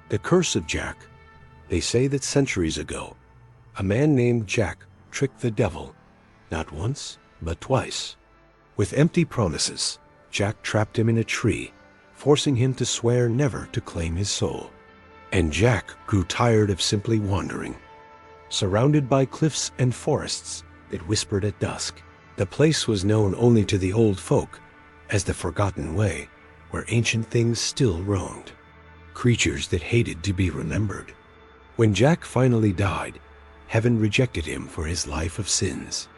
The Curse of Jack. They say that centuries ago, a man named Jack tricked the devil, not once, but twice. With empty promises, Jack trapped him in a tree, forcing him to swear never to claim his soul. And Jack grew tired of simply wandering. Surrounded by cliffs and forests that whispered at dusk, the place was known only to the old folk as the Forgotten Way, where ancient things still roamed, creatures that hated to be remembered. When Jack finally died, heaven rejected him for his life of sins.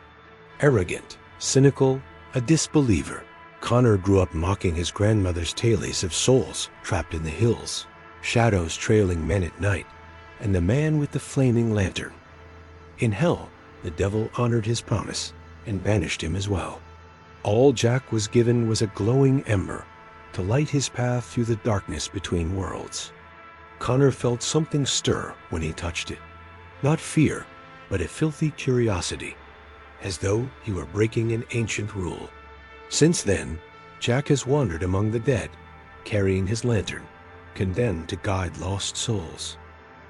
Arrogant, cynical, a disbeliever, Connor grew up mocking his grandmother's tales of souls trapped in the hills, shadows trailing men at night, and the man with the flaming lantern. In hell, the devil honored his promise and banished him as well. All Jack was given was a glowing ember to light his path through the darkness between worlds. Connor felt something stir when he touched it. Not fear, but a filthy curiosity, as though he were breaking an ancient rule. Since then, Jack has wandered among the dead, carrying his lantern, condemned to guide lost souls.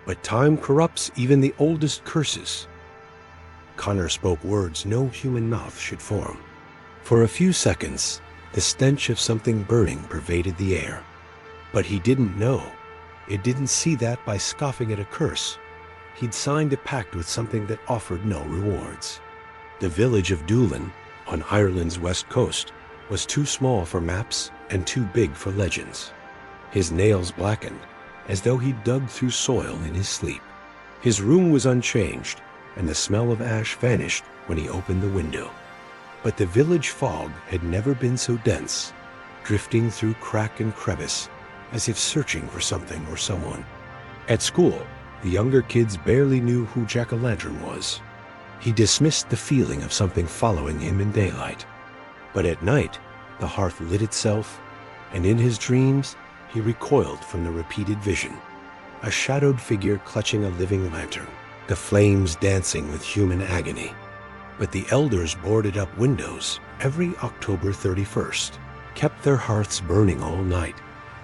But time corrupts even the oldest curses. Connor spoke words no human mouth should form. For a few seconds, the stench of something burning pervaded the air. But he didn't know. It didn't see that by scoffing at a curse. He'd signed a pact with something that offered no rewards. The village of Doolin, on Ireland's west coast, was too small for maps and too big for legends. His nails blackened, as though he'd dug through soil in his sleep. His room was unchanged, and the smell of ash vanished when he opened the window. But the village fog had never been so dense, drifting through crack and crevice, as if searching for something or someone. At school, the younger kids barely knew who Jack-o'-lantern was. He dismissed the feeling of something following him in daylight. But at night, the hearth lit itself, and in his dreams, he recoiled from the repeated vision. A shadowed figure clutching a living lantern, the flames dancing with human agony. But the elders boarded up windows every October 31st, kept their hearths burning all night,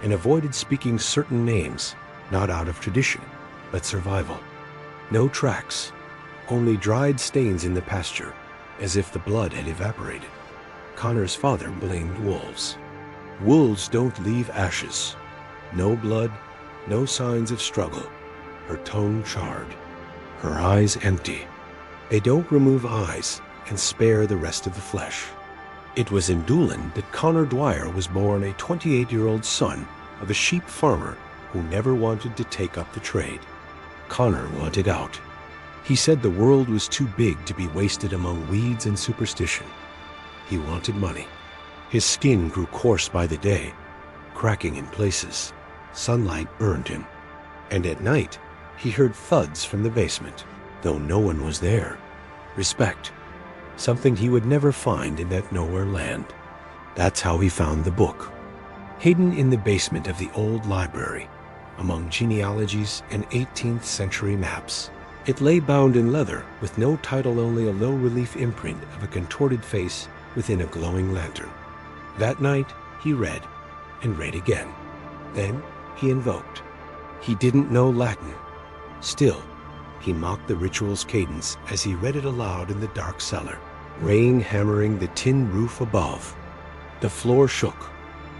and avoided speaking certain names, not out of tradition, but survival. No tracks, only dried stains in the pasture, as if the blood had evaporated. Connor's father blamed wolves. Wolves don't leave ashes. No blood, no signs of struggle. Her tone charred, her eyes empty. They don't remove eyes and spare the rest of the flesh. It was in Doolin that Connor Dwyer was born, a 28-year-old son of a sheep farmer who never wanted to take up the trade. Connor wanted out. He said the world was too big to be wasted among weeds and superstition. He wanted money. His skin grew coarse by the day, cracking in places. Sunlight burned him. And at night, he heard thuds from the basement, though no one was there. Respect. Something he would never find in that nowhere land. That's how he found the book. Hidden in the basement of the old library, among genealogies and 18th century maps. It lay bound in leather, with no title, only a low-relief imprint of a contorted face within a glowing lantern. That night, he read, and read again. Then he invoked. He didn't know Latin. Still, he mocked the ritual's cadence as he read it aloud in the dark cellar, rain hammering the tin roof above. The floor shook.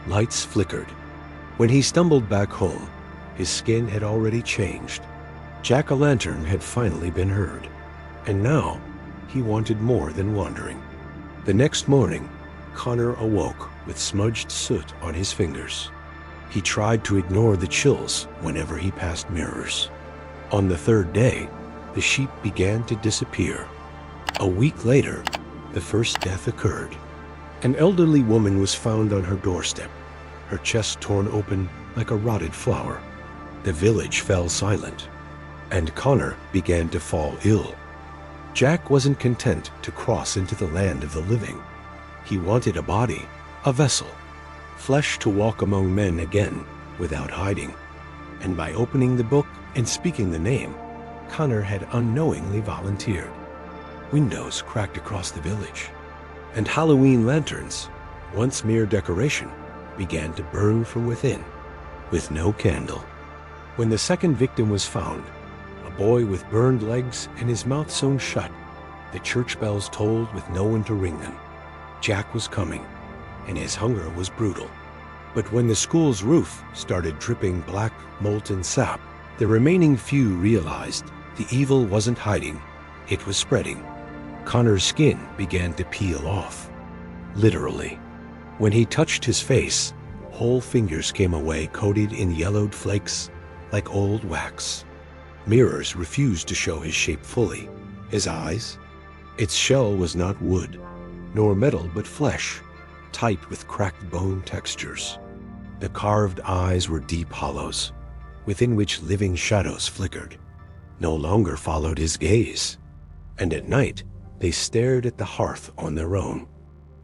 Lights flickered. When he stumbled back home, his skin had already changed. Jack-o'-lantern had finally been heard. And now, he wanted more than wandering. The next morning, Connor awoke with smudged soot on his fingers. He tried to ignore the chills whenever he passed mirrors. On the third day, the sheep began to disappear. A week later, the first death occurred. An elderly woman was found on her doorstep, her chest torn open like a rotted flower. The village fell silent, and Connor began to fall ill. Jack wasn't content to cross into the land of the living. He wanted a body, a vessel, flesh to walk among men again without hiding. And by opening the book and speaking the name, Connor had unknowingly volunteered. Windows cracked across the village, and Halloween lanterns, once mere decoration, began to burn from within, with no candle. When the second victim was found, a boy with burned legs and his mouth sewn shut, the church bells tolled with no one to ring them. Jack was coming, and his hunger was brutal. But when the school's roof started dripping black, molten sap, the remaining few realized the evil wasn't hiding, it was spreading. Connor's skin began to peel off. Literally. When he touched his face, whole fingers came away coated in yellowed flakes like old wax. Mirrors refused to show his shape fully. His eyes? Its shell was not wood, nor metal but flesh, tight with cracked bone textures. The carved eyes were deep hollows, within which living shadows flickered, no longer followed his gaze. And at night, they stared at the hearth on their own.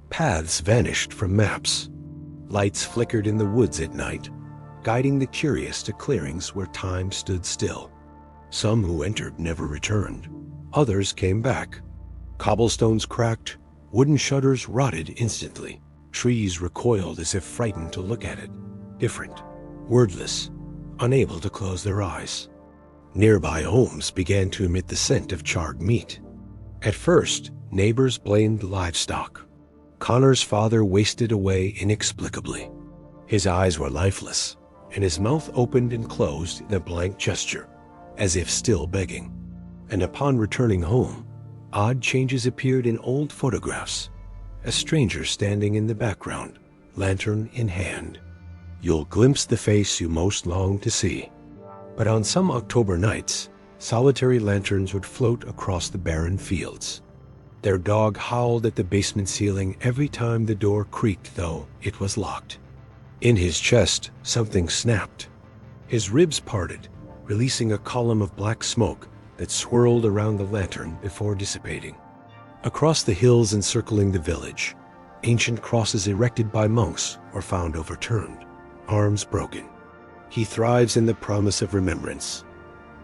Paths vanished from maps. Lights flickered in the woods at night, guiding the curious to clearings where time stood still. Some who entered never returned. Others came back. Cobblestones cracked, wooden shutters rotted instantly. Trees recoiled as if frightened to look at it. Different, wordless, unable to close their eyes. Nearby homes began to emit the scent of charred meat. At first, neighbors blamed livestock. Connor's father wasted away inexplicably. His eyes were lifeless, and his mouth opened and closed in a blank gesture, as if still begging. And upon returning home, odd changes appeared in old photographs. A stranger standing in the background, lantern in hand. You'll glimpse the face you most long to see. But on some October nights, solitary lanterns would float across the barren fields. Their dog howled at the basement ceiling every time the door creaked, though it was locked. In his chest, something snapped. His ribs parted, releasing a column of black smoke that swirled around the lantern before dissipating. Across the hills encircling the village, ancient crosses erected by monks were found overturned, arms broken. He thrives in the promise of remembrance.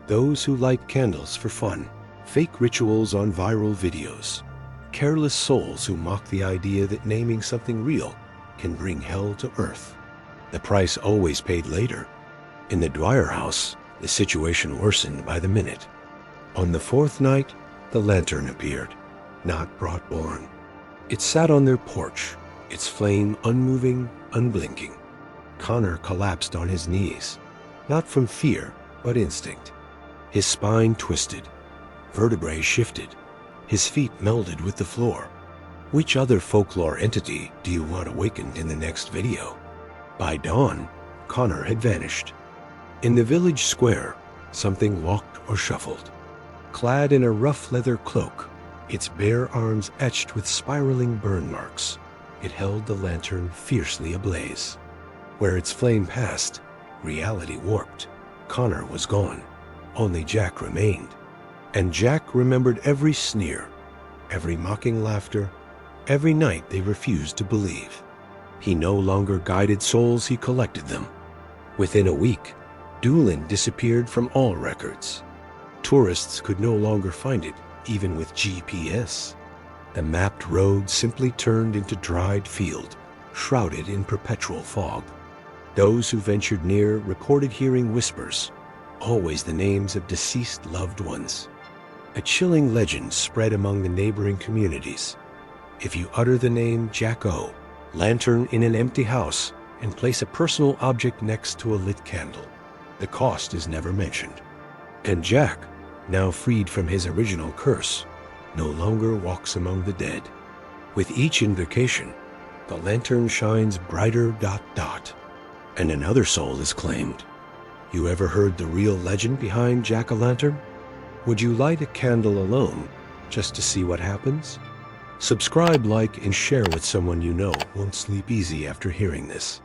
Those who light candles for fun, fake rituals on viral videos, careless souls who mock the idea that naming something real can bring hell to earth. The price always paid later. In the Dwyer house, the situation worsened by the minute. On the fourth night, the lantern appeared, not brought born. It sat on their porch, its flame unmoving, unblinking. Connor collapsed on his knees, not from fear, but instinct. His spine twisted, vertebrae shifted, his feet melded with the floor. Which other folklore entity do you want awakened in the next video? By dawn, Connor had vanished. In the village square, something walked or shuffled. Clad in a rough leather cloak, its bare arms etched with spiraling burn marks, it held the lantern fiercely ablaze. Where its flame passed, reality warped. Connor was gone. Only Jack remained. And Jack remembered every sneer, every mocking laughter, every night they refused to believe. He no longer guided souls, he collected them. Within a week, Doolin disappeared from all records. Tourists could no longer find it, even with GPS. The mapped road simply turned into dried field, shrouded in perpetual fog. Those who ventured near recorded hearing whispers, always the names of deceased loved ones. A chilling legend spread among the neighboring communities. If you utter the name Jack O, lantern in an empty house, and place a personal object next to a lit candle, the cost is never mentioned. And Jack, now freed from his original curse, no longer walks among the dead. With each invocation, the lantern shines brighter ... and another soul is claimed. You ever heard the real legend behind Jack-o'-lantern? Would you light a candle alone just to see what happens? Subscribe, like, and share with someone you know won't sleep easy after hearing this.